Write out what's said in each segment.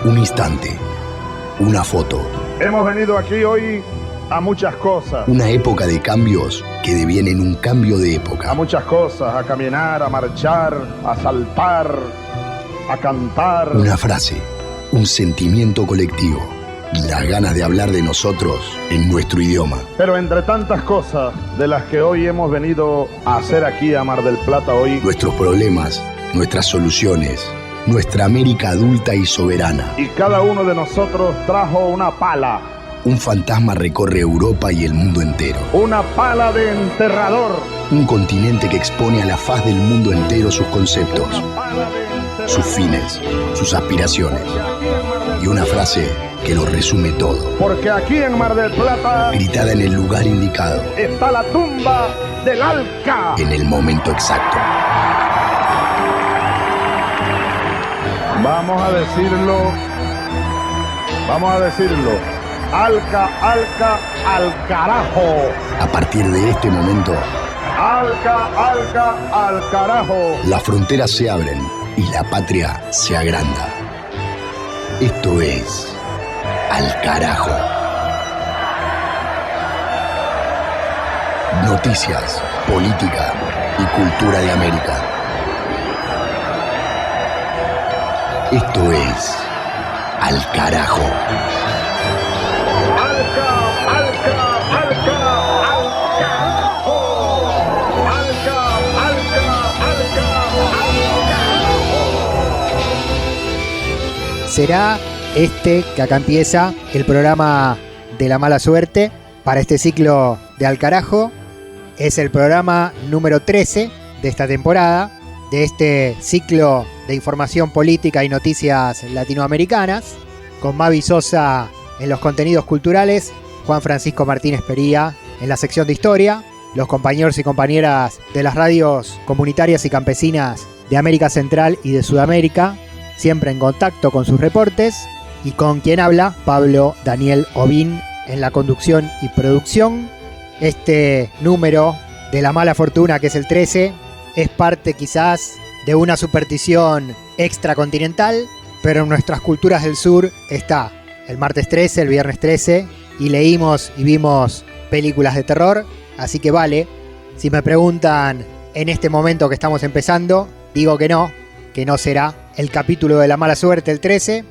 Un instante, una foto. Hemos venido aquí hoy a muchas cosas. Una época de cambios que devienen un cambio de época. A muchas cosas, a caminar, a marchar, a saltar, a cantar. Una frase, un sentimiento colectivo y las ganas de hablar de nosotros en nuestro idioma. Pero entre tantas cosas de las que hoy hemos venido a hacer aquí a Mar del Plata hoy, nuestros problemas, nuestras soluciones, nuestra América adulta y soberana. Y cada uno de nosotros trajo una pala. Un fantasma recorre Europa y el mundo entero. Una pala de enterrador. Un continente que expone a la faz del mundo entero sus conceptos, sus fines, sus aspiraciones. Y una frase que lo resume todo. Porque aquí en Mar del Plata, gritada en el lugar indicado, está la tumba del Alca. En el momento exacto. Vamos a decirlo. Alca, Alca, al carajo. A partir de este momento, Alca, Alca, al carajo. Las fronteras se abren y la patria se agranda. Esto es Al Carajo. Noticias, política y cultura de América. Esto es Al Carajo. Será este que acá empieza el programa de la mala suerte para este ciclo de Al Carajo. Es el programa número 13 de esta temporada, de este ciclo de información política y noticias latinoamericanas, con Mavi Sosa en los contenidos culturales, Juan Francisco Martínez Pería en la sección de historia, los compañeros y compañeras de las radios comunitarias y campesinas de América Central y de Sudamérica, siempre en contacto con sus reportes, y con quien habla Pablo Daniel Obín en la conducción y producción. Este número de la mala fortuna, que es el 13, es parte quizás de una superstición extracontinental, pero en nuestras culturas del sur está el martes 13, el viernes 13, y leímos y vimos películas de terror, así que vale. Si me preguntan en este momento que estamos empezando, digo que no será el capítulo de la mala suerte el 13,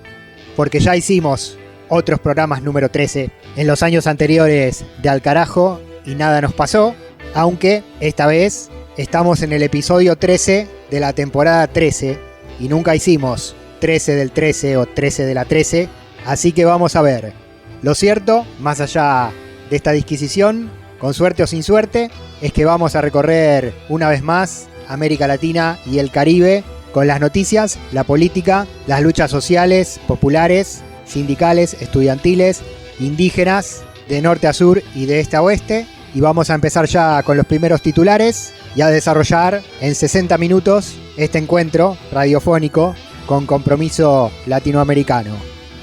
porque ya hicimos otros programas número 13 en los años anteriores de Al Carajo y nada nos pasó, aunque esta vez estamos en el episodio 13 de la temporada 13 y nunca hicimos 13 del 13 o 13 de la 13, así que vamos a ver. Lo cierto, más allá de esta disquisición, con suerte o sin suerte, es que vamos a recorrer una vez más América Latina y el Caribe con las noticias, la política, las luchas sociales, populares, sindicales, estudiantiles, indígenas, de norte a sur y de este a oeste. Y vamos a empezar ya con los primeros titulares y a desarrollar en 60 minutos este encuentro radiofónico con compromiso latinoamericano.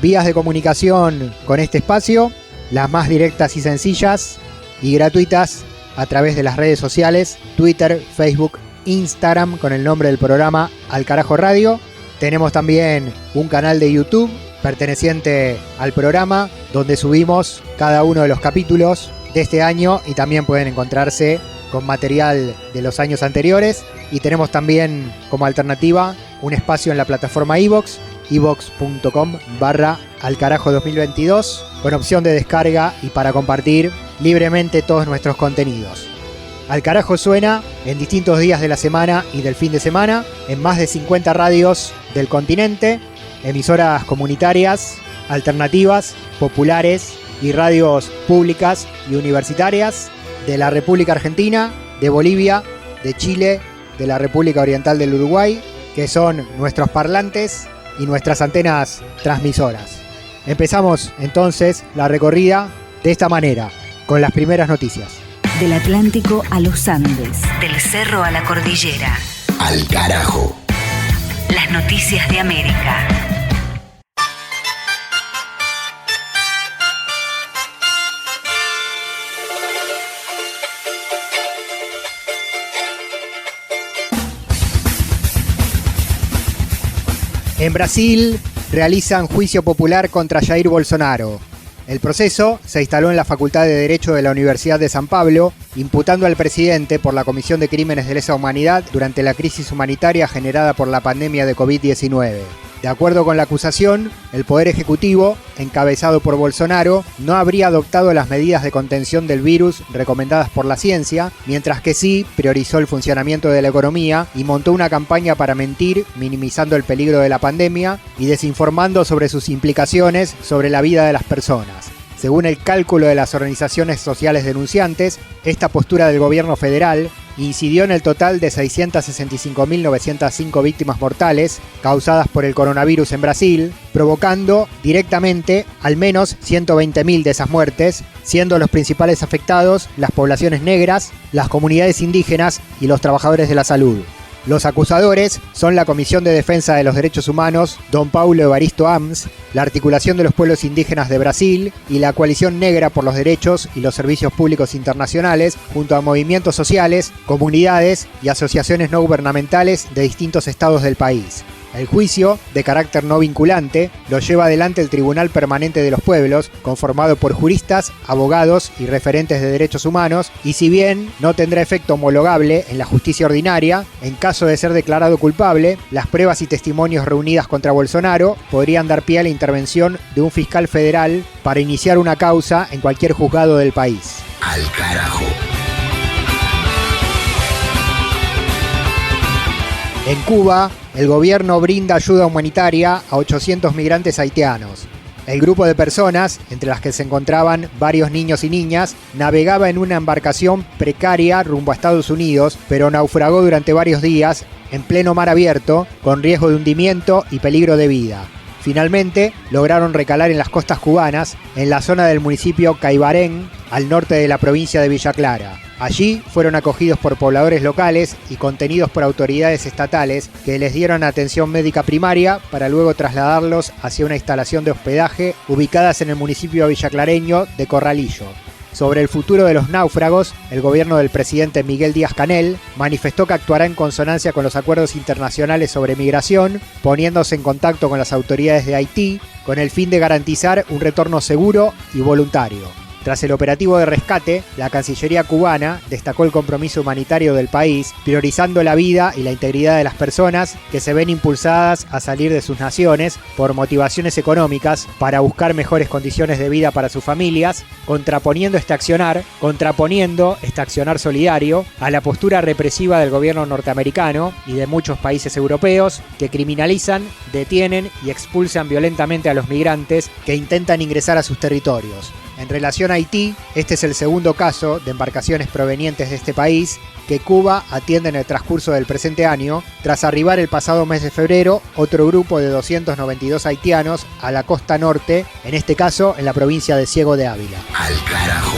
Vías de comunicación con este espacio, las más directas y sencillas y gratuitas a través de las redes sociales, Twitter, Facebook, Instagram, con el nombre del programa Al Carajo Radio. Tenemos también un canal de YouTube perteneciente al programa, donde subimos cada uno de los capítulos de este año y también pueden encontrarse con material de los años anteriores. Y tenemos también como alternativa un espacio en la plataforma iVoox, iVoox.com/alcarajo2022, con opción de descarga y para compartir libremente todos nuestros contenidos. Al Carajo suena en distintos días de la semana y del fin de semana, en más de 50 radios del continente, emisoras comunitarias, alternativas, populares y radios públicas y universitarias de la República Argentina, de Bolivia, de Chile, de la República Oriental del Uruguay, que son nuestros parlantes y nuestras antenas transmisoras. Empezamos entonces la recorrida de esta manera, con las primeras noticias. Del Atlántico a los Andes, del cerro a la cordillera. Al Carajo. Las noticias de América. En Brasil, realizan juicio popular contra Jair Bolsonaro. El proceso se instaló en la Facultad de Derecho de la Universidad de San Pablo, imputando al presidente por la comisión de crímenes de lesa humanidad durante la crisis humanitaria generada por la pandemia de COVID-19. De acuerdo con la acusación, el Poder Ejecutivo, encabezado por Bolsonaro, no habría adoptado las medidas de contención del virus recomendadas por la ciencia, mientras que sí priorizó el funcionamiento de la economía y montó una campaña para mentir, minimizando el peligro de la pandemia y desinformando sobre sus implicaciones sobre la vida de las personas. Según el cálculo de las organizaciones sociales denunciantes, esta postura del gobierno federal incidió en el total de 665.905 víctimas mortales causadas por el coronavirus en Brasil, provocando directamente al menos 120.000 de esas muertes, siendo los principales afectados las poblaciones negras, las comunidades indígenas y los trabajadores de la salud. Los acusadores son la Comisión de Defensa de los Derechos Humanos, Don Paulo Evaristo Ams, la Articulación de los Pueblos Indígenas de Brasil y la Coalición Negra por los Derechos y los Servicios Públicos Internacionales, junto a movimientos sociales, comunidades y asociaciones no gubernamentales de distintos estados del país. El juicio, de carácter no vinculante, lo lleva adelante el Tribunal Permanente de los Pueblos, conformado por juristas, abogados y referentes de derechos humanos, y si bien no tendrá efecto homologable en la justicia ordinaria, en caso de ser declarado culpable, las pruebas y testimonios reunidas contra Bolsonaro podrían dar pie a la intervención de un fiscal federal para iniciar una causa en cualquier juzgado del país. Al carajo. En Cuba, el gobierno brinda ayuda humanitaria a 800 migrantes haitianos. El grupo de personas, entre las que se encontraban varios niños y niñas, navegaba en una embarcación precaria rumbo a Estados Unidos, pero naufragó durante varios días en pleno mar abierto, con riesgo de hundimiento y peligro de vida. Finalmente, lograron recalar en las costas cubanas, en la zona del municipio Caibarén, al norte de la provincia de Villa Clara. Allí fueron acogidos por pobladores locales y contenidos por autoridades estatales que les dieron atención médica primaria para luego trasladarlos hacia una instalación de hospedaje ubicadas en el municipio villaclareño de Corralillo. Sobre el futuro de los náufragos, el gobierno del presidente Miguel Díaz-Canel manifestó que actuará en consonancia con los acuerdos internacionales sobre migración, poniéndose en contacto con las autoridades de Haití con el fin de garantizar un retorno seguro y voluntario. Tras el operativo de rescate, la Cancillería cubana destacó el compromiso humanitario del país, priorizando la vida y la integridad de las personas que se ven impulsadas a salir de sus naciones por motivaciones económicas para buscar mejores condiciones de vida para sus familias, contraponiendo este accionar solidario a la postura represiva del gobierno norteamericano y de muchos países europeos que criminalizan, detienen y expulsan violentamente a los migrantes que intentan ingresar a sus territorios. En relación a Haití, este es el segundo caso de embarcaciones provenientes de este país que Cuba atiende en el transcurso del presente año, tras arribar el pasado mes de febrero otro grupo de 292 haitianos a la costa norte, en este caso en la provincia de Ciego de Ávila. Al carajo.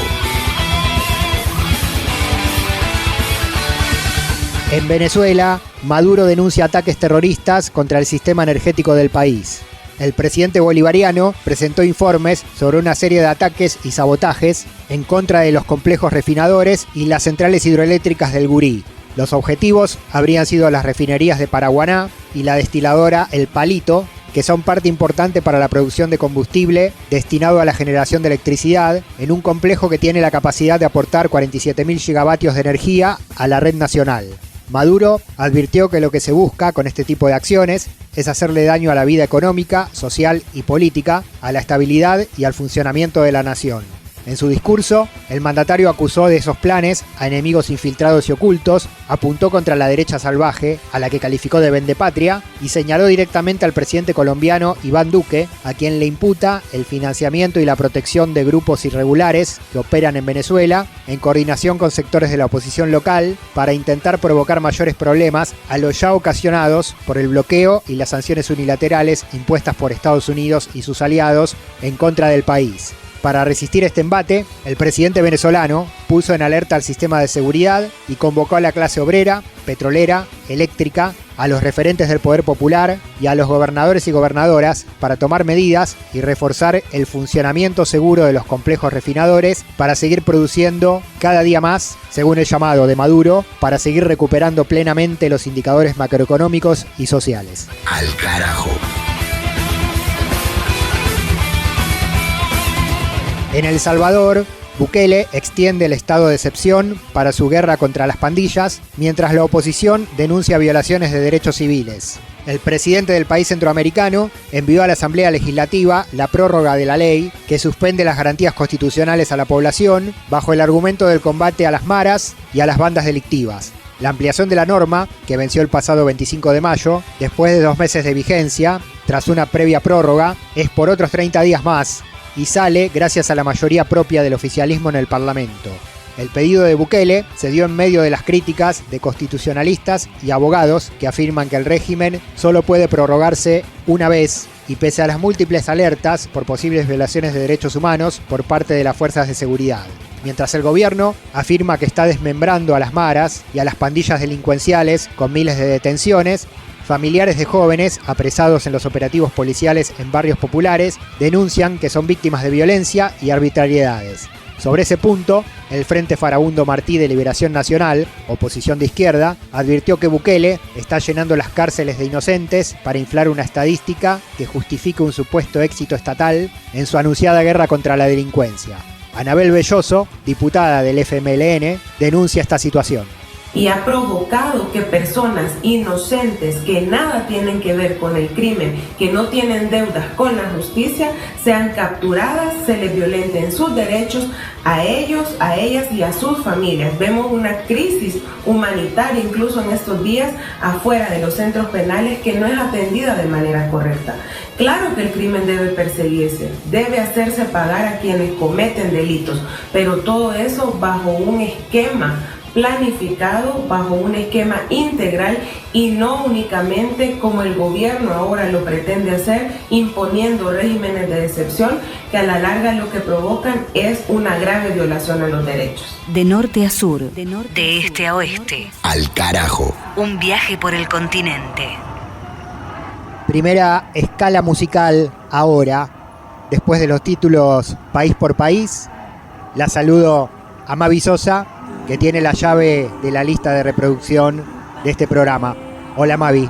En Venezuela, Maduro denuncia ataques terroristas contra el sistema energético del país. El presidente bolivariano presentó informes sobre una serie de ataques y sabotajes en contra de los complejos refinadores y las centrales hidroeléctricas del Gurí. Los objetivos habrían sido las refinerías de Paraguaná y la destiladora El Palito, que son parte importante para la producción de combustible destinado a la generación de electricidad en un complejo que tiene la capacidad de aportar 47.000 gigavatios de energía a la red nacional. Maduro advirtió que lo que se busca con este tipo de acciones es hacerle daño a la vida económica, social y política, a la estabilidad y al funcionamiento de la nación. En su discurso, el mandatario acusó de esos planes a enemigos infiltrados y ocultos, apuntó contra la derecha salvaje, a la que calificó de vendepatria, y señaló directamente al presidente colombiano Iván Duque, a quien le imputa el financiamiento y la protección de grupos irregulares que operan en Venezuela, en coordinación con sectores de la oposición local, para intentar provocar mayores problemas a los ya ocasionados por el bloqueo y las sanciones unilaterales impuestas por Estados Unidos y sus aliados en contra del país. Para resistir este embate, el presidente venezolano puso en alerta al sistema de seguridad y convocó a la clase obrera, petrolera, eléctrica, a los referentes del poder popular y a los gobernadores y gobernadoras para tomar medidas y reforzar el funcionamiento seguro de los complejos refinadores para seguir produciendo cada día más, según el llamado de Maduro, para seguir recuperando plenamente los indicadores macroeconómicos y sociales. Al carajo. En El Salvador, Bukele extiende el estado de excepción para su guerra contra las pandillas, mientras la oposición denuncia violaciones de derechos civiles. El presidente del país centroamericano envió a la Asamblea Legislativa la prórroga de la ley que suspende las garantías constitucionales a la población bajo el argumento del combate a las maras y a las bandas delictivas. La ampliación de la norma, que venció el pasado 25 de mayo, después de 2 meses de vigencia, tras una previa prórroga, es por otros 30 días más y sale gracias a la mayoría propia del oficialismo en el Parlamento. El pedido de Bukele se dio en medio de las críticas de constitucionalistas y abogados que afirman que el régimen solo puede prorrogarse una vez y pese a las múltiples alertas por posibles violaciones de derechos humanos por parte de las fuerzas de seguridad. Mientras el gobierno afirma que está desmembrando a las maras y a las pandillas delincuenciales con miles de detenciones, familiares de jóvenes apresados en los operativos policiales en barrios populares denuncian que son víctimas de violencia y arbitrariedades. Sobre ese punto, el Frente Farabundo Martí de Liberación Nacional, oposición de izquierda, advirtió que Bukele está llenando las cárceles de inocentes para inflar una estadística que justifique un supuesto éxito estatal en su anunciada guerra contra la delincuencia. Anabel Belloso, diputada del FMLN, denuncia esta situación. Y ha provocado que personas inocentes que nada tienen que ver con el crimen, que no tienen deudas con la justicia, sean capturadas, se les violenten sus derechos a ellos, a ellas y a sus familias. Vemos una crisis humanitaria incluso en estos días afuera de los centros penales que no es atendida de manera correcta. Claro que el crimen debe perseguirse, debe hacerse pagar a quienes cometen delitos, pero todo eso bajo un esquema planificado, bajo un esquema integral y no únicamente como el gobierno ahora lo pretende hacer, imponiendo regímenes de excepción que a la larga lo que provocan es una grave violación a los derechos. De norte a sur, de este a oeste. Al carajo. Un viaje por el continente. Primera escala musical ahora, después de los títulos País por País. La saludo a Mavi Sosa, que tiene la llave de la lista de reproducción de este programa. Hola Mavi.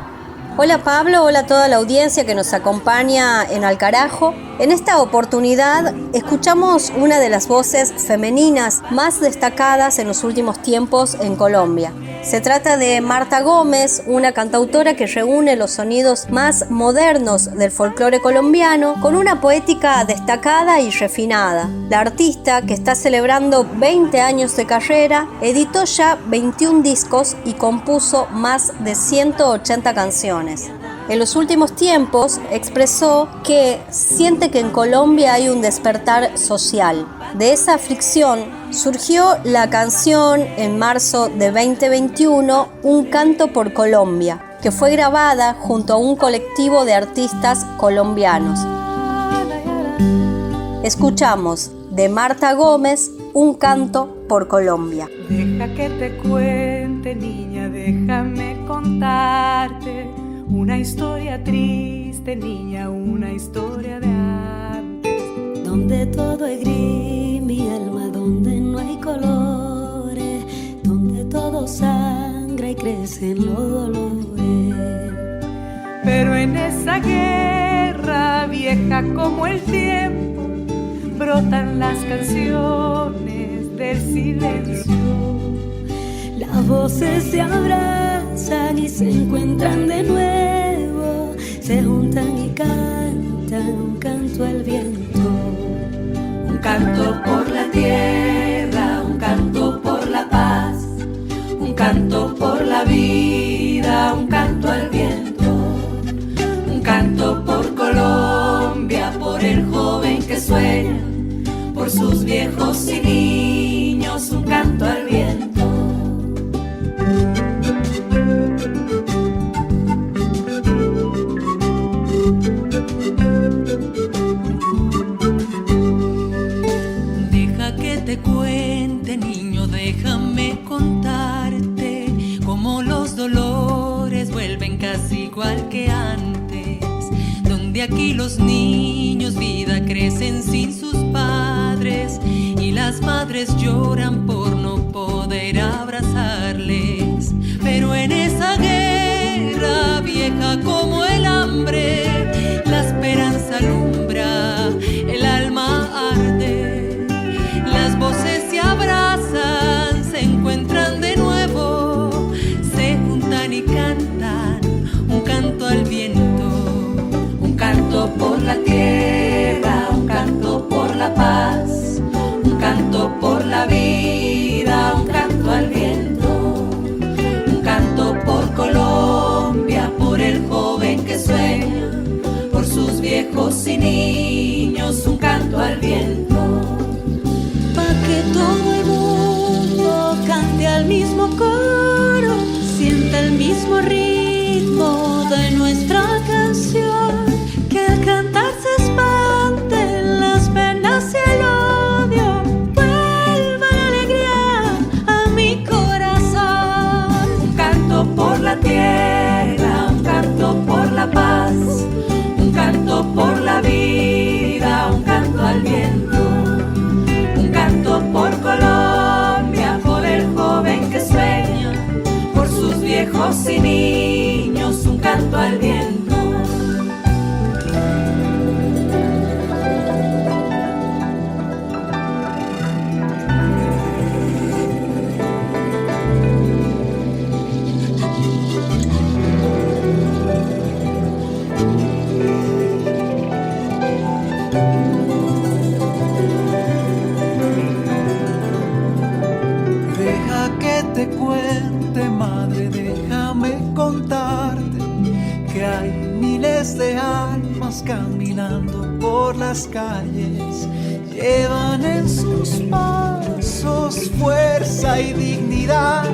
Hola Pablo, hola a toda la audiencia que nos acompaña en Al Carajo. En esta oportunidad escuchamos una de las voces femeninas más destacadas en los últimos tiempos en Colombia. Se trata de Marta Gómez, una cantautora que reúne los sonidos más modernos del folclore colombiano con una poética destacada y refinada. La artista, que está celebrando 20 años de carrera, editó ya 21 discos y compuso más de 180 canciones. En los últimos tiempos expresó que siente que en Colombia hay un despertar social. De esa aflicción surgió la canción en marzo de 2021, Un canto por Colombia, que fue grabada junto a un colectivo de artistas colombianos. Escuchamos de Marta Gómez, Un canto por Colombia. Deja que te cuente, niña, déjame contarte una historia triste, niña, una historia de antes, donde todo es gris, mi alma, donde no hay colores, donde todo sangra y crecen los dolores. Pero en esa guerra vieja como el tiempo, brotan las canciones del silencio. Las voces se abrazan y se encuentran de nuevo, se juntan y cantan un canto al viento. Un canto por la tierra, un canto por la paz, un canto por la vida, un canto al viento. Un canto por Colombia, por el joven que sueña, por sus viejos y niños, un canto al viento. Deja que te cuente, niño, déjame contarte cómo los dolores vuelven casi igual que antes, donde aquí los niños vida crecen sin sus padres y las madres lloran por no poder abrazarles. Pero en esa guerra vieja como el hambre, la esperanza alumbra, el alma arde. que todo el mundo cante al mismo coro, sienta el mismo ritmo de nuestra canción, que al cantar se espanten las penas y el odio, vuelva la alegría a mi corazón. Un canto por la tierra, un canto por la paz, un canto por la vida, un canto al viento, un canto por Colombia, por el joven que sueña, por sus viejos y niños, un canto al viento. Te cuente, madre, déjame contarte que hay miles de almas caminando por las calles, llevan en sus pasos fuerza y dignidad,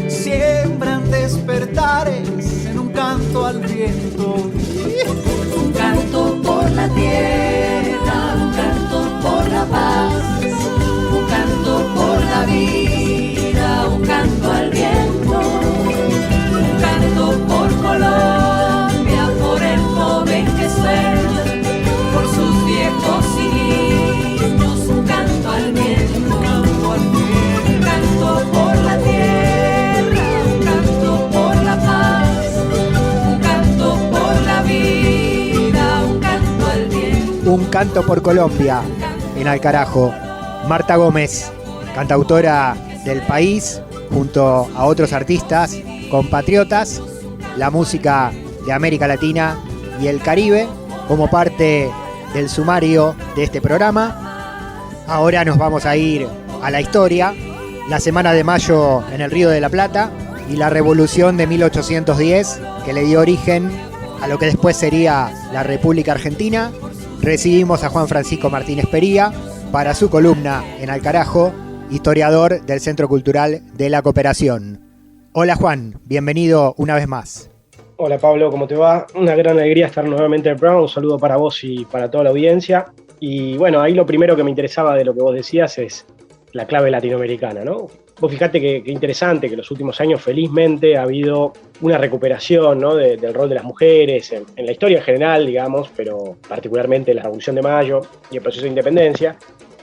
siembran despertares en un canto al viento. Un canto por la tierra, un canto por la paz, un canto por la vida, un canto al viento, un canto por Colombia, por el joven que sueña, por sus viejos y niños, un canto al viento, un canto por la tierra, un canto por la paz, un canto por la vida, un canto al viento. Un canto por Colombia, en Alcarajo. Marta Gómez, cantautora del país, junto a otros artistas, compatriotas, la música de América Latina y el Caribe, como parte del sumario de este programa. Ahora nos vamos a ir a la historia, la Semana de Mayo en el Río de la Plata y la Revolución de 1810, que le dio origen a lo que después sería la República Argentina. Recibimos a Juan Francisco Martínez Pería para su columna en Alcarajo, historiador del Centro Cultural de la Cooperación. Hola Juan, bienvenido una vez más. Hola Pablo, ¿cómo te va? Una gran alegría estar nuevamente en el programa, un saludo para vos y para toda la audiencia. Y bueno, ahí lo primero que me interesaba de lo que vos decías es la clave latinoamericana, ¿no? Vos fijate que interesante que en los últimos años felizmente ha habido una recuperación, ¿no? del rol de las mujeres en la historia en general, digamos, pero particularmente en la Revolución de Mayo y el proceso de independencia.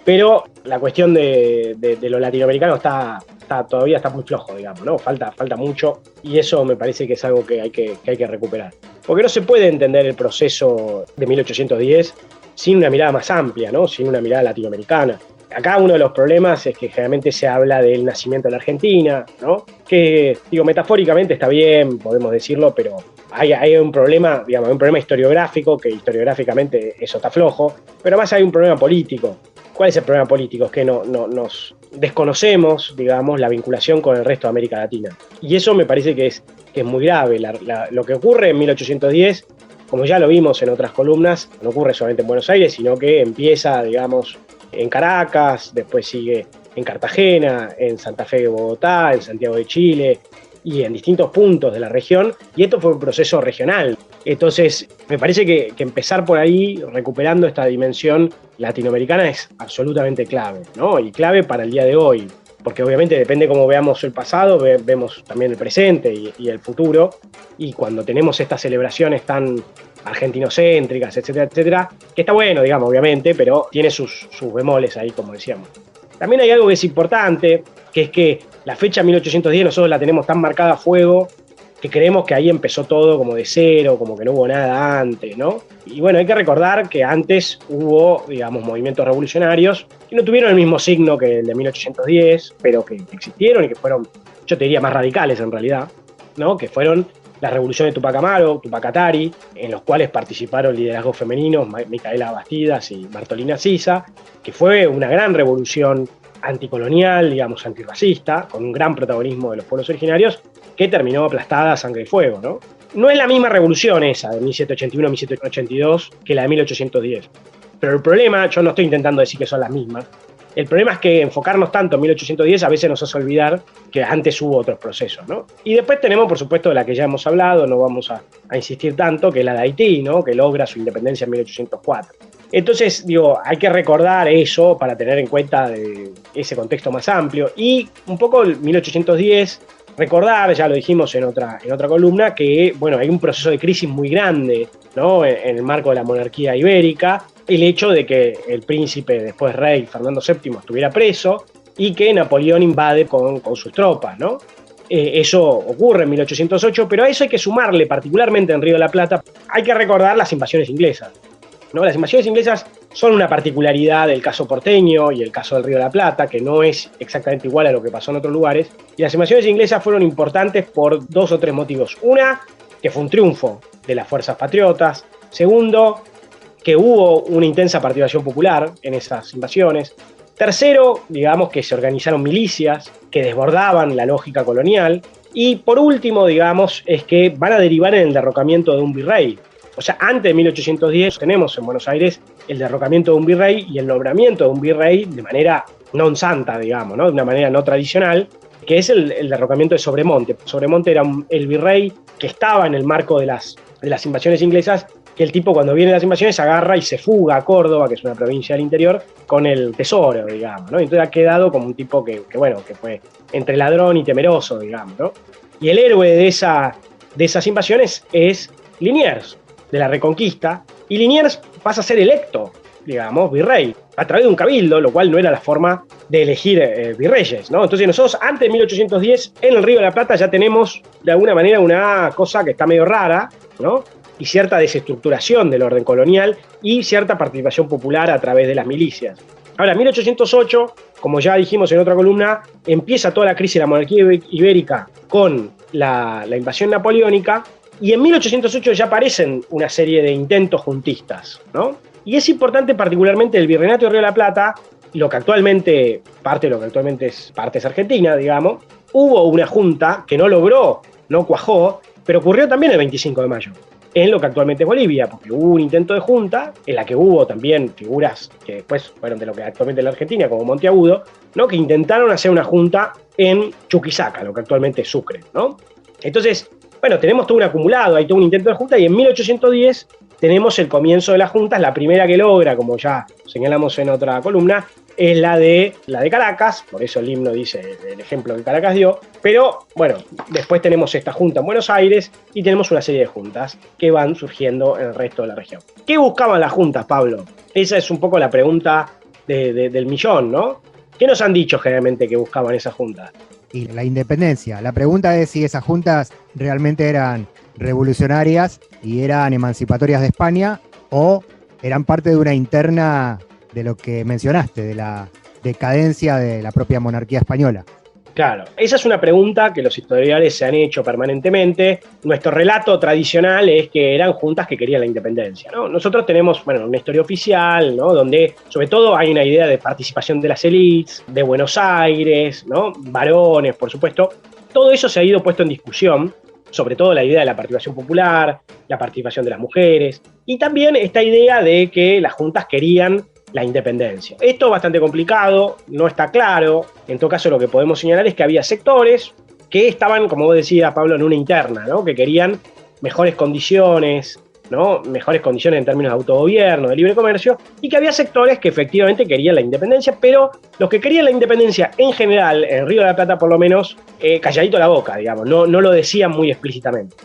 Pero la cuestión de lo latinoamericano todavía está muy flojo, digamos, ¿no? Falta mucho y eso me parece que es algo que hay que recuperar. Porque no se puede entender el proceso de 1810 sin una mirada más amplia, ¿no? Sin una mirada latinoamericana. Acá uno de los problemas es que generalmente se habla del nacimiento de la Argentina, ¿no? Que, digo, metafóricamente está bien, podemos decirlo, pero hay un problema, digamos, un problema historiográfico, que historiográficamente eso está flojo, pero además hay un problema político. ¿Cuál es el problema político? Es que nos desconocemos, digamos, la vinculación con el resto de América Latina. Y eso me parece que es muy grave. Lo que ocurre en 1810, como ya lo vimos en otras columnas, no ocurre solamente en Buenos Aires, sino que empieza, digamos, en Caracas, después sigue en Cartagena, en Santa Fe de Bogotá, en Santiago de Chile y en distintos puntos de la región, y esto fue un proceso regional. Entonces, me parece que empezar por ahí, recuperando esta dimensión latinoamericana, es absolutamente clave, ¿no? Y clave para el día de hoy, porque obviamente depende cómo veamos el pasado, vemos también el presente y el futuro, y cuando tenemos estas celebraciones tan argentinocéntricas, etcétera, etcétera, que está bueno, digamos, obviamente, pero tiene sus bemoles ahí, como decíamos. También hay algo que es importante, que es que la fecha 1810 nosotros la tenemos tan marcada a fuego que creemos que ahí empezó todo como de cero, como que no hubo nada antes, ¿no? Y bueno, hay que recordar que antes hubo, digamos, movimientos revolucionarios que no tuvieron el mismo signo que el de 1810, pero que existieron y que fueron, yo te diría, más radicales en realidad, ¿no? Que fueron la revolución de Tupac Amaru, Tupac Katari, en los cuales participaron liderazgos femeninos, Micaela Bastidas y Martolina Sisa, que fue una gran revolución anticolonial, digamos, antirracista, con un gran protagonismo de los pueblos originarios, que terminó aplastada a sangre y fuego, ¿no? No es la misma revolución esa de 1781-1782 que la de 1810. Pero el problema, yo no estoy intentando decir que son las mismas, El problema es que enfocarnos tanto en 1810 a veces nos hace olvidar que antes hubo otros procesos, ¿no? Y después tenemos, por supuesto, de la que ya hemos hablado, no vamos a insistir tanto, que es la de Haití, ¿no? Que logra su independencia en 1804. Entonces, digo, hay que recordar eso para tener en cuenta ese contexto más amplio. Y un poco el 1810, recordar, ya lo dijimos en otra columna, que bueno, hay un proceso de crisis muy grande, ¿no? En el marco de la monarquía ibérica. El hecho de que el príncipe, después rey, Fernando VII, estuviera preso y que Napoleón invade con sus tropas, ¿no? Eso ocurre en 1808, pero a eso hay que sumarle, particularmente en Río de la Plata, hay que recordar las invasiones inglesas, ¿no? Las invasiones inglesas son una particularidad del caso porteño y el caso del Río de la Plata, que no es exactamente igual a lo que pasó en otros lugares. Y las invasiones inglesas fueron importantes por 2 o 3 motivos. Una, que fue un triunfo de las fuerzas patriotas. Segundo, que hubo una intensa participación popular en esas invasiones. Tercero, digamos que se organizaron milicias que desbordaban la lógica colonial. Y por último, digamos, es que van a derivar en el derrocamiento de un virrey. O sea, antes de 1810 tenemos en Buenos Aires el derrocamiento de un virrey y el nombramiento de un virrey de manera non santa, digamos, ¿no? De una manera no tradicional, que es el derrocamiento de Sobremonte. Sobremonte era el virrey que estaba en el marco de las invasiones inglesas, que el tipo cuando vienen las invasiones agarra y se fuga a Córdoba, que es una provincia del interior, con el tesoro, digamos, ¿no? Entonces ha quedado como un tipo que fue entre ladrón y temeroso, digamos, ¿no? Y el héroe de esas invasiones es Liniers, de la Reconquista, y Liniers pasa a ser electo, digamos, virrey, a través de un cabildo, lo cual no era la forma de elegir virreyes, ¿no? Entonces nosotros antes de 1810, en el Río de la Plata ya tenemos de alguna manera una cosa que está medio rara, ¿no? Y cierta desestructuración del orden colonial y cierta participación popular a través de las milicias. Ahora, en 1808, como ya dijimos en otra columna, empieza toda la crisis de la monarquía ibérica con la invasión napoleónica, y en 1808 ya aparecen una serie de intentos juntistas, ¿no? Y es importante particularmente el Virreinato de Río de la Plata, parte es Argentina, digamos. Hubo una junta que no logró, no cuajó, pero ocurrió también el 25 de mayo, en lo que actualmente es Bolivia, porque hubo un intento de junta en la que hubo también figuras que después fueron de lo que actualmente es la Argentina, como Monteagudo, ¿no? Que intentaron hacer una junta en Chuquisaca, lo que actualmente es Sucre, ¿no? Entonces, bueno, tenemos todo un acumulado, hay todo un intento de junta, y en 1810 tenemos el comienzo de las juntas. La primera que logra, como ya señalamos en otra columna, es la de Caracas, por eso el himno dice el ejemplo que Caracas dio, pero bueno, después tenemos esta junta en Buenos Aires y tenemos una serie de juntas que van surgiendo en el resto de la región. ¿Qué buscaban las juntas, Pablo? Esa es un poco la pregunta del millón, ¿no? ¿Qué nos han dicho generalmente que buscaban esas juntas? Y la independencia. La pregunta es si esas juntas realmente eran revolucionarias y eran emancipatorias de España, o eran parte de una interna de lo que mencionaste, de la decadencia de la propia monarquía española. Claro, esa es una pregunta que los historiadores se han hecho permanentemente. Nuestro relato tradicional es que eran juntas que querían la independencia, ¿no? Nosotros tenemos, una historia oficial, ¿no? Donde sobre todo hay una idea de participación de las élites, de Buenos Aires, ¿no? Varones, por supuesto. Todo eso se ha ido puesto en discusión, sobre todo la idea de la participación popular, la participación de las mujeres, y también esta idea de que las juntas querían la independencia. Esto es bastante complicado, no está claro. En todo caso, lo que podemos señalar es que había sectores que estaban, como vos decías, Pablo, en una interna, ¿no? Que querían mejores condiciones, ¿no? Mejores condiciones en términos de autogobierno, de libre comercio, y que había sectores que efectivamente querían la independencia, pero los que querían la independencia en general, en Río de la Plata por lo menos, calladito la boca, digamos, no lo decían muy explícitamente.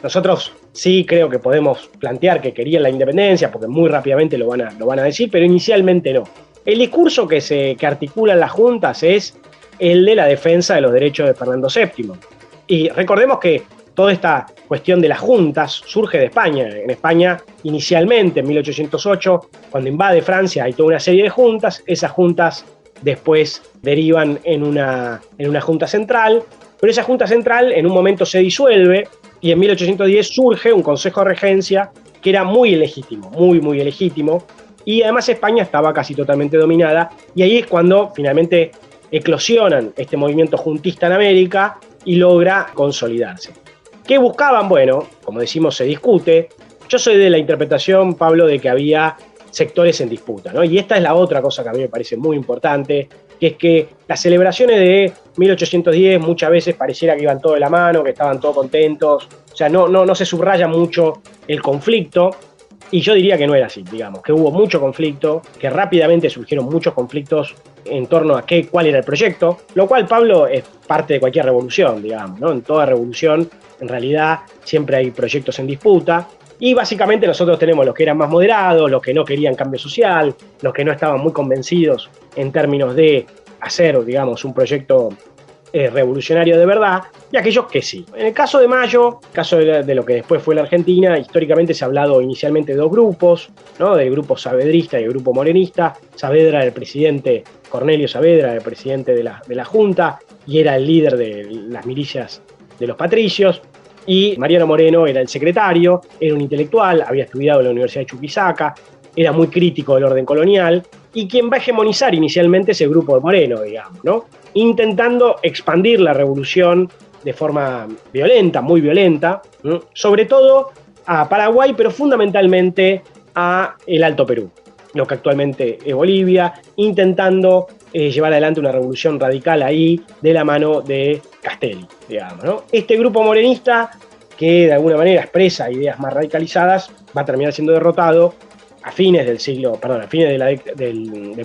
Nosotros sí creo que podemos plantear que querían la independencia, porque muy rápidamente lo van a decir, pero inicialmente no. El discurso que articulan las juntas es el de la defensa de los derechos de Fernando VII. Y recordemos que toda esta cuestión de las juntas surge de España. En España, inicialmente, en 1808, cuando invade Francia, hay toda una serie de juntas. Esas juntas después derivan en una junta central, pero esa junta central en un momento se disuelve, y en 1810 surge un consejo de regencia que era muy ilegítimo, muy ilegítimo, y además España estaba casi totalmente dominada, y ahí es cuando finalmente eclosionan este movimiento juntista en América y logra consolidarse. ¿Qué buscaban? Bueno, como decimos, se discute. Yo soy de la interpretación, Pablo, de que había sectores en disputa, ¿no? Y esta es la otra cosa que a mí me parece muy importante, que es que las celebraciones de 1810 muchas veces pareciera que iban todo de la mano, que estaban todos contentos, o sea, no se subraya mucho el conflicto, y yo diría que no era así, digamos, que hubo mucho conflicto, que rápidamente surgieron muchos conflictos en torno a cuál era el proyecto, lo cual, Pablo, es parte de cualquier revolución, digamos, ¿no? En toda revolución, en realidad, siempre hay proyectos en disputa, y básicamente nosotros tenemos los que eran más moderados, los que no querían cambio social, los que no estaban muy convencidos en términos de hacer, digamos, un proyecto revolucionario de verdad, y aquellos que sí. En el caso de Mayo, caso de lo que después fue la Argentina, históricamente se ha hablado inicialmente de dos grupos, ¿no? Del grupo saavedrista y el grupo morenista. Saavedra era el presidente, Cornelio Saavedra era el presidente de la Junta y era el líder de las milicias de los patricios, y Mariano Moreno era el secretario, era un intelectual, había estudiado en la Universidad de Chuquisaca, era muy crítico del orden colonial, y quien va a hegemonizar inicialmente ese grupo de Moreno, digamos, ¿no? Intentando expandir la revolución de forma violenta, muy violenta, ¿no? Sobre todo a Paraguay, pero fundamentalmente a el Alto Perú, lo que actualmente es Bolivia, intentando llevar adelante una revolución radical ahí de la mano de Castelli, digamos, ¿no? Este grupo morenista, que de alguna manera expresa ideas más radicalizadas, va a terminar siendo derrotado a fines de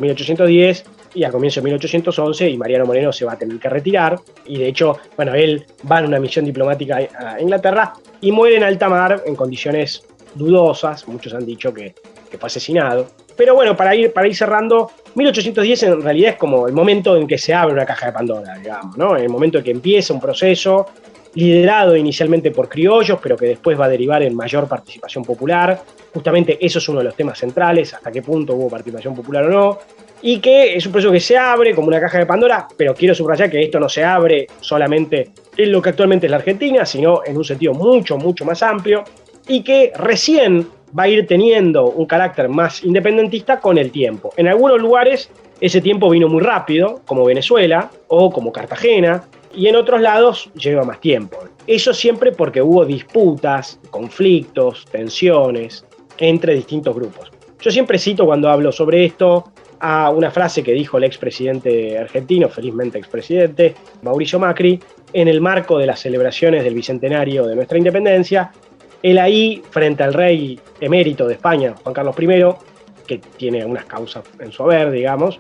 1810 y a comienzos de 1811, y Mariano Moreno se va a tener que retirar, y de hecho, bueno, él va en una misión diplomática a Inglaterra y muere en alta mar en condiciones dudosas, muchos han dicho que fue asesinado. Pero bueno, para ir cerrando, 1810 en realidad es como el momento en que se abre una caja de Pandora, digamos, ¿no? El momento en que empieza un proceso liderado inicialmente por criollos, pero que después va a derivar en mayor participación popular. Justamente eso es uno de los temas centrales, hasta qué punto hubo participación popular o no, y que es un proceso que se abre como una caja de Pandora, pero quiero subrayar que esto no se abre solamente en lo que actualmente es la Argentina, sino en un sentido mucho, mucho más amplio, y que recién va a ir teniendo un carácter más independentista con el tiempo. En algunos lugares ese tiempo vino muy rápido, como Venezuela o como Cartagena, y en otros lados lleva más tiempo. Eso siempre porque hubo disputas, conflictos, tensiones entre distintos grupos. Yo siempre cito cuando hablo sobre esto a una frase que dijo el expresidente argentino, felizmente expresidente, Mauricio Macri, en el marco de las celebraciones del bicentenario de nuestra independencia. Él ahí, frente al rey emérito de España, Juan Carlos I, que tiene unas causas en su haber, digamos,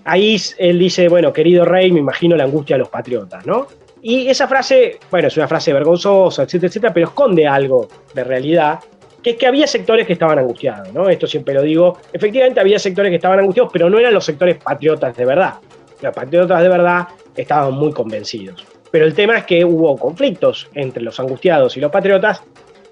ahí él dice, bueno, querido rey, me imagino la angustia de los patriotas, ¿no? Y esa frase, bueno, es una frase vergonzosa, etcétera, etcétera, pero esconde algo de realidad, que es que había sectores que estaban angustiados, ¿no? Esto siempre lo digo. Efectivamente había sectores que estaban angustiados, pero no eran los sectores patriotas de verdad. Los patriotas de verdad estaban muy convencidos. Pero el tema es que hubo conflictos entre los angustiados y los patriotas,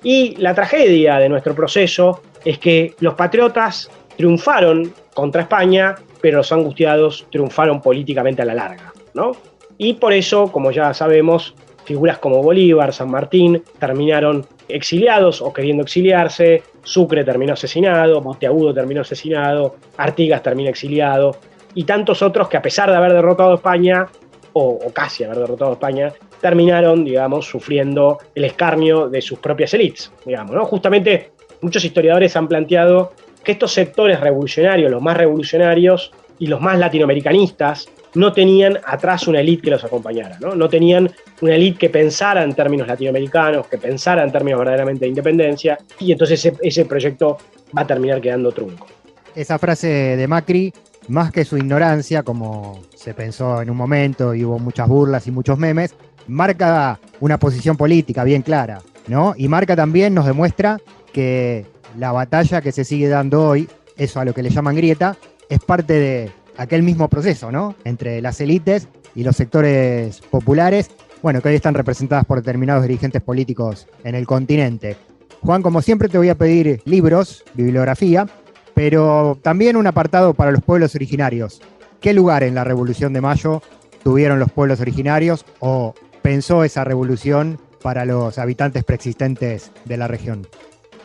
y la tragedia de nuestro proceso es que los patriotas triunfaron contra España, pero los angustiados triunfaron políticamente a la larga, ¿no? Y por eso, como ya sabemos, figuras como Bolívar, San Martín, terminaron exiliados o queriendo exiliarse, Sucre terminó asesinado, Monteagudo terminó asesinado, Artigas terminó exiliado, y tantos otros que, a pesar de haber derrotado a España, o casi haber derrotado a España, terminaron, digamos, sufriendo el escarnio de sus propias élites, digamos, ¿no? Justamente muchos historiadores han planteado que estos sectores revolucionarios, los más revolucionarios y los más latinoamericanistas, no tenían atrás una élite que los acompañara, ¿no? No tenían una élite que pensara en términos latinoamericanos, que pensara en términos verdaderamente de independencia, y entonces ese proyecto va a terminar quedando trunco. Esa frase de Macri, más que su ignorancia, como se pensó en un momento y hubo muchas burlas y muchos memes, marca una posición política bien clara, ¿no? Y marca también, nos demuestra que la batalla que se sigue dando hoy, eso a lo que le llaman grieta, es parte de aquel mismo proceso, ¿no? Entre las élites y los sectores populares, bueno, que hoy están representadas por determinados dirigentes políticos en el continente. Juan, como siempre te voy a pedir libros, bibliografía, pero también un apartado para los pueblos originarios. ¿Qué lugar en la Revolución de Mayo tuvieron los pueblos originarios o pensó esa revolución para los habitantes preexistentes de la región?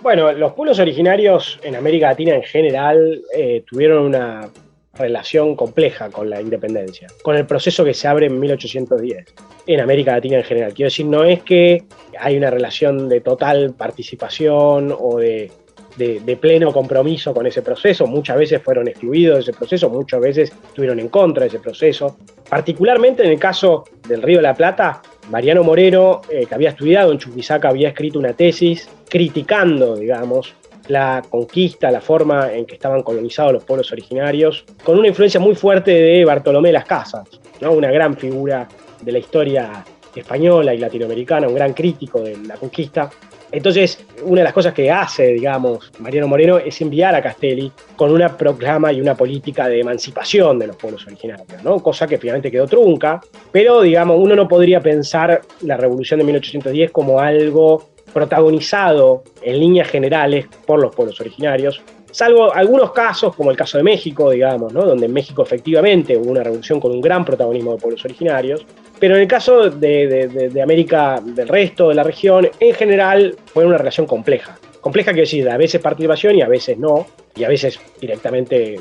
Bueno, los pueblos originarios en América Latina en general tuvieron una relación compleja con la independencia, con el proceso que se abre en 1810, en América Latina en general. Quiero decir, no es que hay una relación de total participación o de de pleno compromiso con ese proceso, muchas veces fueron excluidos de ese proceso, muchas veces estuvieron en contra de ese proceso. Particularmente en el caso del Río de la Plata, Mariano Moreno, que había estudiado en Chuquisaca, había escrito una tesis criticando, digamos, la conquista, la forma en que estaban colonizados los pueblos originarios, con una influencia muy fuerte de Bartolomé Las Casas, ¿no? Una gran figura de la historia española y latinoamericana, un gran crítico de la conquista. Entonces, una de las cosas que hace, digamos, Mariano Moreno es enviar a Castelli con una proclama y una política de emancipación de los pueblos originarios, ¿no? Cosa que finalmente quedó trunca, pero, digamos, uno no podría pensar la Revolución de 1810 como algo protagonizado en líneas generales por los pueblos originarios, salvo algunos casos, como el caso de México, digamos, ¿no? Donde en México efectivamente hubo una revolución con un gran protagonismo de pueblos originarios, pero en el caso de América, del resto de la región, en general fue una relación compleja. Compleja quiere decir, a veces participación y a veces no, y a veces directamente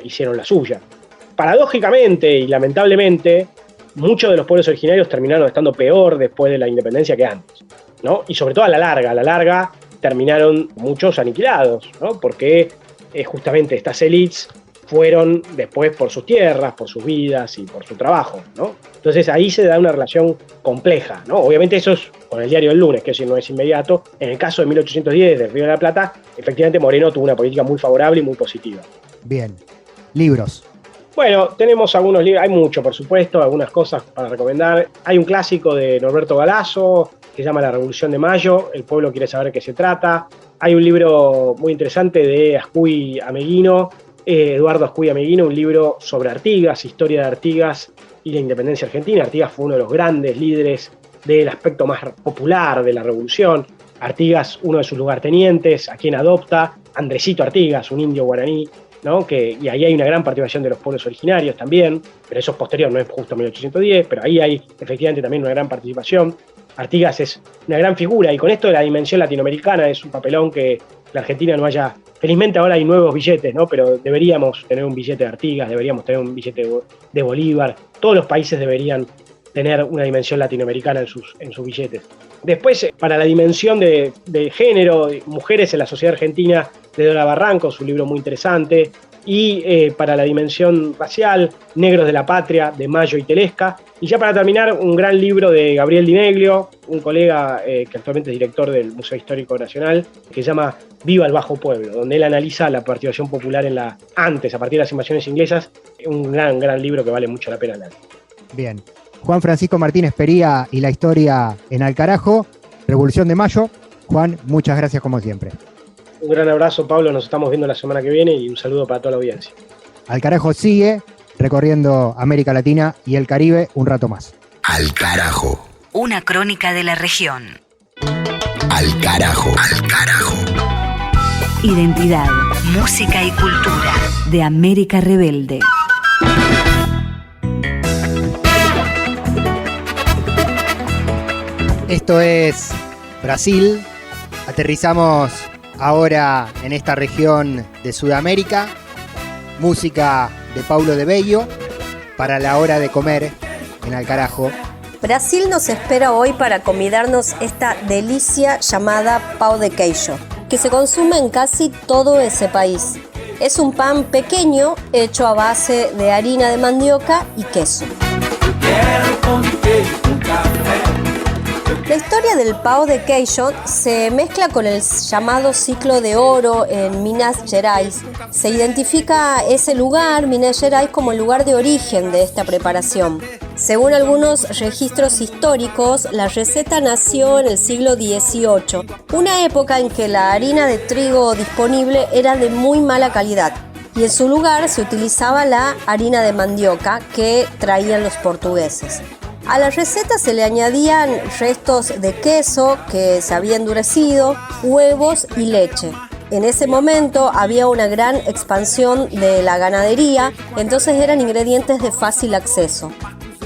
hicieron la suya. Paradójicamente y lamentablemente, muchos de los pueblos originarios terminaron estando peor después de la independencia que antes, ¿no? Y sobre todo a la larga terminaron muchos aniquilados, ¿no? Porque justamente estas élites fueron después por sus tierras, por sus vidas y por su trabajo, ¿no? Entonces ahí se da una relación compleja, ¿no? Obviamente eso es con el diario del lunes, que eso no es inmediato. En el caso de 1810 del Río de la Plata, efectivamente Moreno tuvo una política muy favorable y muy positiva. Bien. Libros. Bueno, tenemos algunos libros, hay mucho por supuesto, algunas cosas para recomendar. Hay un clásico de Norberto Galasso que se llama La Revolución de Mayo, el pueblo quiere saber de qué se trata. Hay un libro muy interesante de Ascuy Ameguino, Eduardo Ascuy Ameguino, un libro sobre Artigas, historia de Artigas y la independencia argentina. Artigas fue uno de los grandes líderes del aspecto más popular de la revolución. Artigas, uno de sus lugartenientes, a quien adopta Andresito Artigas, un indio guaraní, ¿no? Y ahí hay una gran participación de los pueblos originarios también, pero eso es posterior, no es justo 1810, pero ahí hay efectivamente también una gran participación. Artigas es una gran figura, y con esto de la dimensión latinoamericana es un papelón que la Argentina no haya. Felizmente ahora hay nuevos billetes, ¿no? Pero deberíamos tener un billete de Artigas, deberíamos tener un billete de Bolívar. Todos los países deberían tener una dimensión latinoamericana en sus billetes. Después, para la dimensión de género, mujeres en la sociedad argentina, de Dora Barranco, su libro muy interesante. Y para la dimensión racial, Negros de la Patria, de Mayo y Telesca. Y ya para terminar, un gran libro de Gabriel Di Meglio, un colega que actualmente es director del Museo Histórico Nacional, que se llama Viva el Bajo Pueblo, donde él analiza la participación popular a partir de las invasiones inglesas. Un gran libro que vale mucho la pena leer. Bien. Juan Francisco Martínez Pería y la historia en Alcarajo, Revolución de Mayo. Juan, muchas gracias como siempre. Un gran abrazo, Pablo, nos estamos viendo la semana que viene y un saludo para toda la audiencia. Alcarajo sigue recorriendo América Latina y el Caribe un rato más. Alcarajo. Una crónica de la región. Alcarajo. Identidad, música y cultura de América Rebelde. Esto es Brasil. Aterrizamos ahora en esta región de Sudamérica. Música de Paulo de Bello para la hora de comer en Alcarajo. Brasil nos espera hoy para convidarnos esta delicia llamada pão de queijo, que se consume en casi todo ese país. Es un pan pequeño hecho a base de harina de mandioca y queso. La historia del pão de queijo se mezcla con el llamado ciclo de oro en Minas Gerais. Se identifica ese lugar, Minas Gerais, como el lugar de origen de esta preparación. Según algunos registros históricos, la receta nació en el siglo XVIII, una época en que la harina de trigo disponible era de muy mala calidad, y en su lugar se utilizaba la harina de mandioca que traían los portugueses. A la receta se le añadían restos de queso que se había endurecido, huevos y leche. En ese momento había una gran expansión de la ganadería, entonces eran ingredientes de fácil acceso.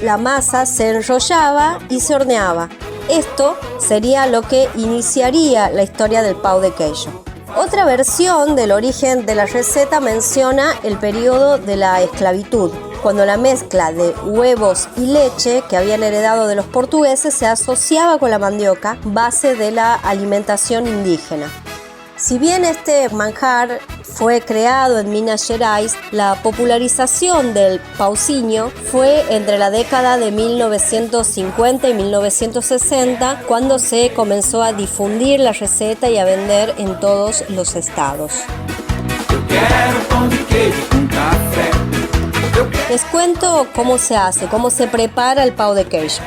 La masa se enrollaba y se horneaba. Esto sería lo que iniciaría la historia del pão de queijo. Otra versión del origen de la receta menciona el periodo de la esclavitud, cuando la mezcla de huevos y leche que habían heredado de los portugueses se asociaba con la mandioca, base de la alimentación indígena. Si bien este manjar fue creado en Minas Gerais, la popularización del pauzinho fue entre la década de 1950 y 1960, cuando se comenzó a difundir la receta y a vender en todos los estados. Les cuento cómo se hace, cómo se prepara el pão de queijo.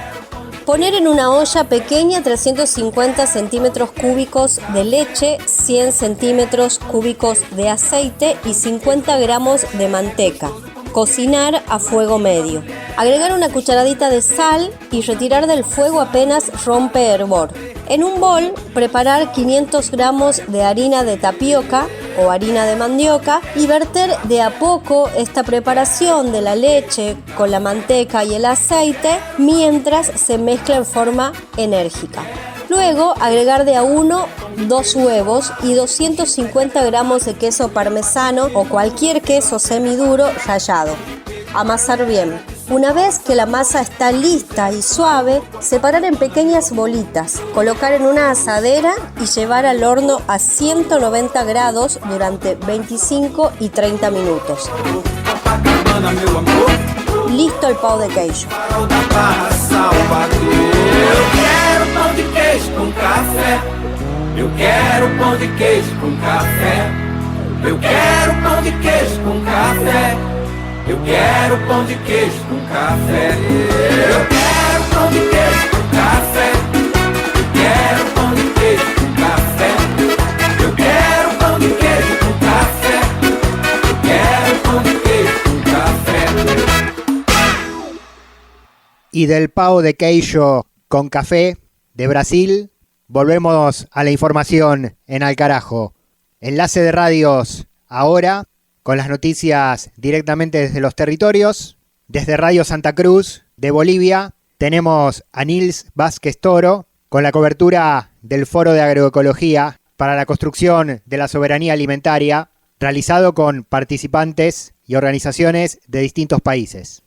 Poner en una olla pequeña 350 centímetros cúbicos de leche, 100 centímetros cúbicos de aceite y 50 gramos de manteca. Cocinar a fuego medio. Agregar una cucharadita de sal y retirar del fuego apenas rompe hervor. En un bol, preparar 500 gramos de harina de tapioca o harina de mandioca y verter de a poco esta preparación de la leche con la manteca y el aceite mientras se mezcla en forma enérgica. Luego agregar de a uno 2 huevos y 250 gramos de queso parmesano o cualquier queso semiduro rallado. Amasar bien. Una vez que la masa está lista y suave, separar en pequeñas bolitas, colocar en una asadera y llevar al horno a 190 grados durante 25 y 30 minutos. Listo el pão de queijo. Eu quero pão de queijo com café. Eu quero pão de queijo com café. Eu quero pão de queijo com café. Eu quero pão de queijo com café. Eu quero pão de queijo com café. Eu quero pão de queijo com café. Eu quero pão de queijo com café. Y del pão de queijo con café de Brasil, volvemos a la información en Al Carajo. Enlace de radios ahora, con las noticias directamente desde los territorios. Desde Radio Santa Cruz de Bolivia tenemos a Nils Vázquez Toro con la cobertura del Foro de Agroecología para la construcción de la soberanía alimentaria, realizado con participantes y organizaciones de distintos países.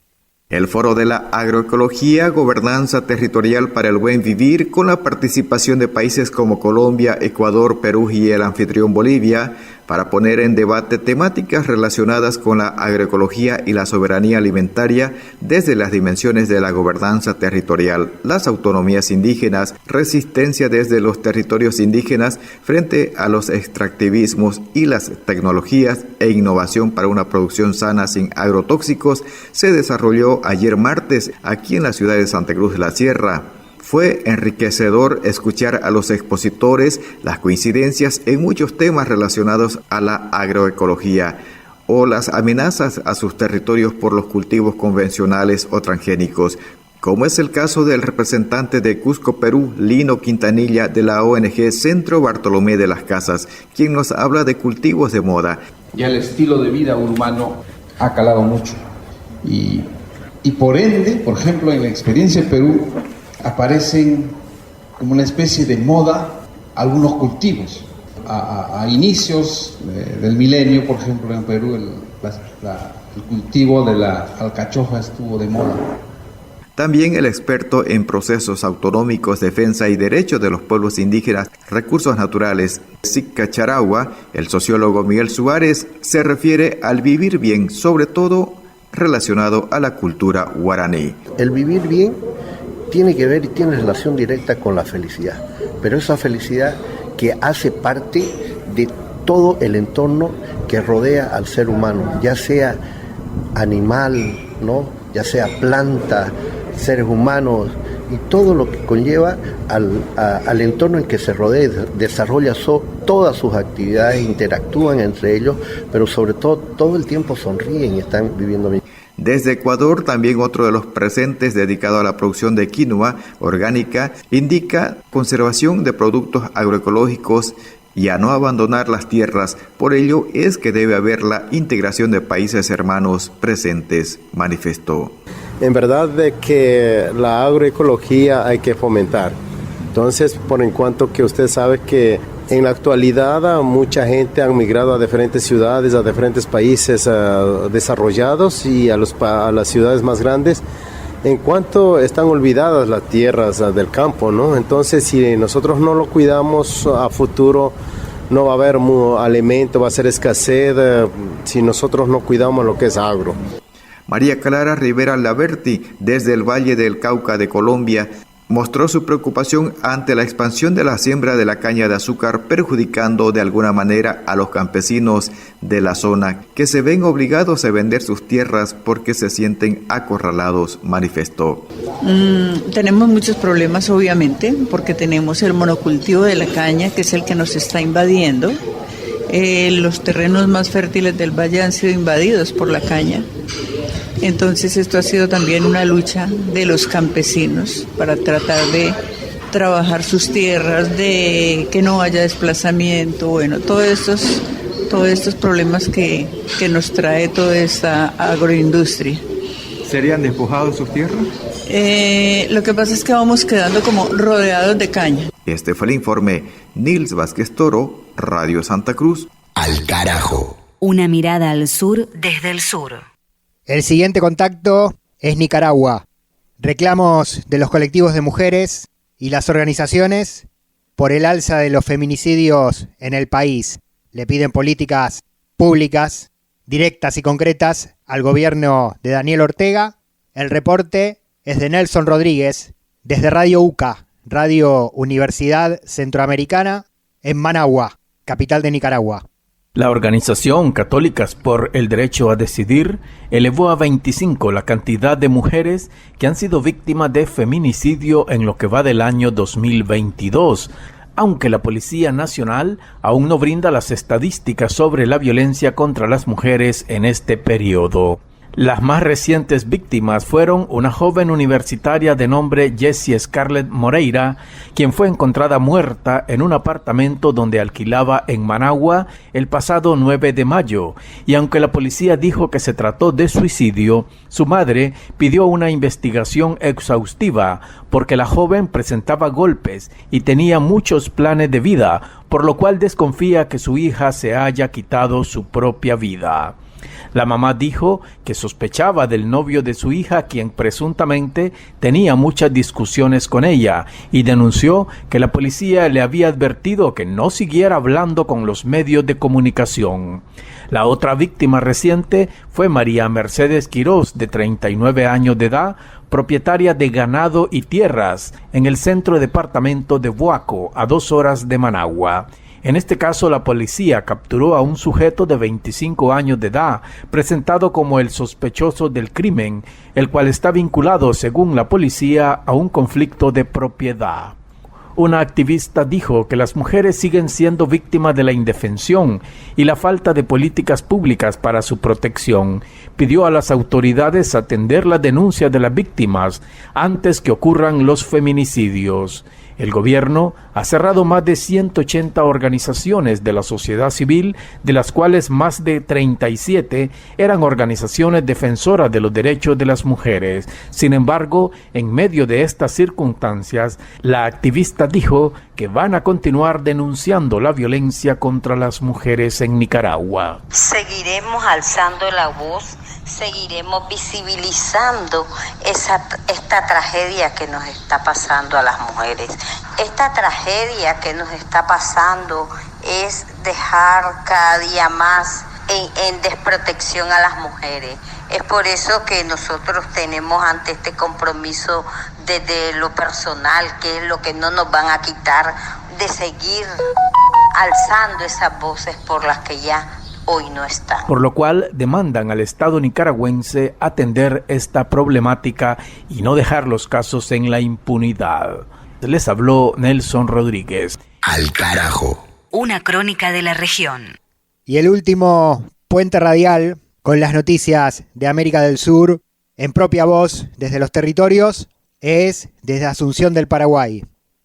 El Foro de la Agroecología, Gobernanza Territorial para el Buen Vivir, con la participación de países como Colombia, Ecuador, Perú y el anfitrión Bolivia, para poner en debate temáticas relacionadas con la agroecología y la soberanía alimentaria desde las dimensiones de la gobernanza territorial, las autonomías indígenas, resistencia desde los territorios indígenas frente a los extractivismos y las tecnologías e innovación para una producción sana sin agrotóxicos, se desarrolló ayer martes aquí en la ciudad de Santa Cruz de la Sierra. Fue enriquecedor escuchar a los expositores las coincidencias en muchos temas relacionados a la agroecología o las amenazas a sus territorios por los cultivos convencionales o transgénicos, como es el caso del representante de Cusco, Perú, Lino Quintanilla, de la ONG Centro Bartolomé de las Casas, quien nos habla de cultivos de moda. Ya el estilo de vida urbano ha calado mucho y por ende, por ejemplo, en la experiencia de Perú, aparecen como una especie de moda algunos cultivos. A inicios del milenio, por ejemplo, en Perú, el cultivo de la alcachofa estuvo de moda. También el experto en procesos autonómicos, defensa y derechos de los pueblos indígenas, recursos naturales, Sica Charagua, el sociólogo Miguel Suárez, se refiere al vivir bien, sobre todo relacionado a la cultura guaraní. El vivir bien tiene que ver y tiene relación directa con la felicidad, pero esa felicidad que hace parte de todo el entorno que rodea al ser humano, ya sea animal, ¿no? Ya sea planta, seres humanos y todo lo que conlleva al entorno en que se rodea, desarrolla todas sus actividades, interactúan entre ellos, pero sobre todo el tiempo sonríen y están viviendo bien. Desde Ecuador, también otro de los presentes dedicado a la producción de quinoa orgánica indica conservación de productos agroecológicos y a no abandonar las tierras. Por ello es que debe haber la integración de países hermanos presentes, manifestó. En verdad de que la agroecología hay que fomentar. Entonces, por en cuanto que usted sabe que en la actualidad mucha gente ha migrado a diferentes ciudades, a diferentes países desarrollados y a las ciudades más grandes, en cuanto están olvidadas las tierras del campo, ¿no? Entonces, si nosotros no lo cuidamos a futuro, no va a haber alimento, va a ser escasez si nosotros no cuidamos lo que es agro. María Clara Rivera Laverti, desde el Valle del Cauca de Colombia, mostró su preocupación ante la expansión de la siembra de la caña de azúcar, perjudicando de alguna manera a los campesinos de la zona, que se ven obligados a vender sus tierras porque se sienten acorralados, manifestó. Tenemos muchos problemas, obviamente, porque tenemos el monocultivo de la caña, que es el que nos está invadiendo. Los terrenos más fértiles del valle han sido invadidos por la caña. Entonces esto ha sido también una lucha de los campesinos para tratar de trabajar sus tierras, de que no haya desplazamiento, bueno, todos estos problemas que nos trae toda esta agroindustria. ¿Serían despojados sus tierras? Lo que pasa es que vamos quedando como rodeados de caña. Este fue el informe. Nils Vázquez Toro, Radio Santa Cruz. Al carajo. Una mirada al sur desde el sur. El siguiente contacto es Nicaragua. Reclamos de los colectivos de mujeres y las organizaciones por el alza de los feminicidios en el país. Le piden políticas públicas, directas y concretas al gobierno de Daniel Ortega. El reporte es de Nelson Rodríguez desde Radio UCA, Radio Universidad Centroamericana, en Managua, capital de Nicaragua. La organización Católicas por el Derecho a Decidir elevó a 25 la cantidad de mujeres que han sido víctimas de feminicidio en lo que va del año 2022, aunque la Policía Nacional aún no brinda las estadísticas sobre la violencia contra las mujeres en este periodo. Las más recientes víctimas fueron una joven universitaria de nombre Jessie Scarlett Moreira, quien fue encontrada muerta en un apartamento donde alquilaba en Managua el pasado 9 de mayo, y aunque la policía dijo que se trató de suicidio, su madre pidió una investigación exhaustiva porque la joven presentaba golpes y tenía muchos planes de vida, por lo cual desconfía que su hija se haya quitado su propia vida. La mamá dijo que sospechaba del novio de su hija, quien presuntamente tenía muchas discusiones con ella, y denunció que la policía le había advertido que no siguiera hablando con los medios de comunicación. La otra víctima reciente fue María Mercedes Quirós, de 39 años de edad, propietaria de ganado y tierras en el centro departamento de Boaco, a 2 horas de Managua. En este caso, la policía capturó a un sujeto de 25 años de edad, presentado como el sospechoso del crimen, el cual está vinculado, según la policía, a un conflicto de propiedad. Una activista dijo que las mujeres siguen siendo víctimas de la indefensión y la falta de políticas públicas para su protección. Pidió a las autoridades atender las denuncias de las víctimas antes que ocurran los feminicidios. El gobierno ha cerrado más de 180 organizaciones de la sociedad civil, de las cuales más de 37 eran organizaciones defensoras de los derechos de las mujeres. Sin embargo, en medio de estas circunstancias, la activista dijo que van a continuar denunciando la violencia contra las mujeres en Nicaragua. Seguiremos alzando la voz, seguiremos visibilizando esta tragedia que nos está pasando a las mujeres. Esta tragedia que nos está pasando es dejar cada día más en desprotección a las mujeres. Es por eso que nosotros tenemos ante este compromiso desde lo personal, que es lo que no nos van a quitar, de seguir alzando esas voces por las que ya hoy no están. Por lo cual demandan al Estado nicaragüense atender esta problemática y no dejar los casos en la impunidad. Les habló Nelson Rodríguez. Al carajo. Una crónica de la región. Y el último puente radial con las noticias de América del Sur en propia voz desde los territorios es desde Asunción del Paraguay.